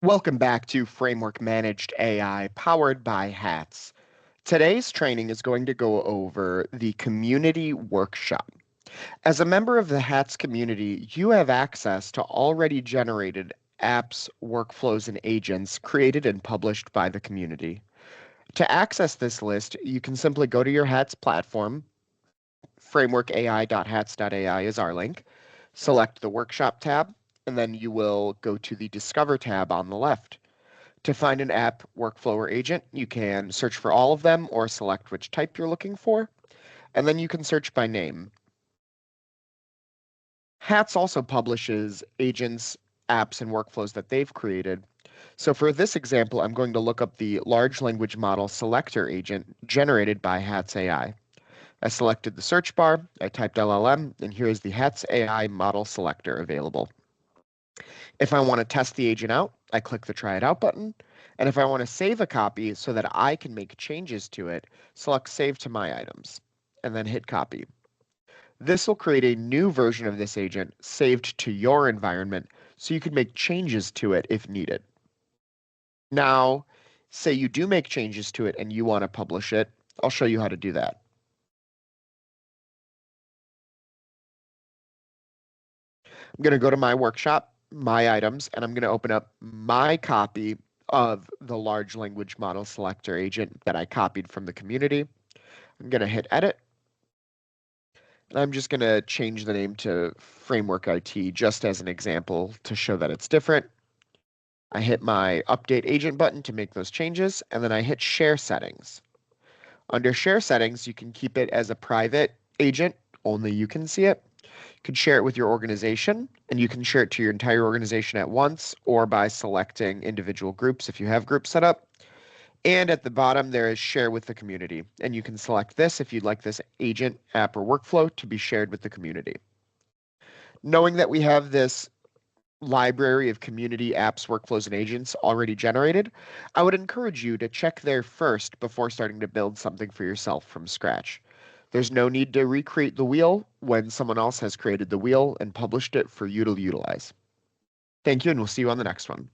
Welcome back to Framework Managed AI powered by Hatz. Today's training is going to go over the community workshop. As a member of the Hatz community, you have access to already generated apps, workflows, and agents created and published by the community. To access this list, you can simply go to your Hatz platform. Frameworkai.hatz.ai is our link. Select the Workshop tab, and then you will go to the Discover tab on the left. To find an app, workflow, or agent, you can search for all of them or select which type you're looking for, and then you can search by name. Hatz also publishes agents, apps, and workflows that they've created. So for this example, I'm going to look up the large language model selector agent generated by Hatz AI. I selected the search bar, I typed LLM, and here is the Hatz AI model selector available. If I want to test the agent out, I click the Try It Out button. And if I want to save a copy so that I can make changes to it, select Save to My Items, and then hit Copy. This will create a new version of this agent saved to your environment so you can make changes to it if needed. Now, say you do make changes to it and you want to publish it, I'll show you how to do that. I'm going to go to my workshop, my items, and I'm going to open up my copy of the large language model selector agent that I copied from the community. I'm going to hit edit. And I'm just going to change the name to Framework IT just as an example to show that it's different. I hit my update agent button to make those changes, and then I hit share settings. Under share settings, you can keep it as a private agent, only you can see it. You can share it with your organization, and you can share it to your entire organization at once or by selecting individual groups if you have groups set up. And at the bottom, there is share with the community, and you can select this if you'd like this agent, app, or workflow to be shared with the community. Knowing that we have this library of community apps, workflows, and agents already generated, I would encourage you to check there first before starting to build something for yourself from scratch. There's no need to recreate the wheel when someone else has created the wheel and published it for you to utilize. Thank you, and we'll see you on the next one.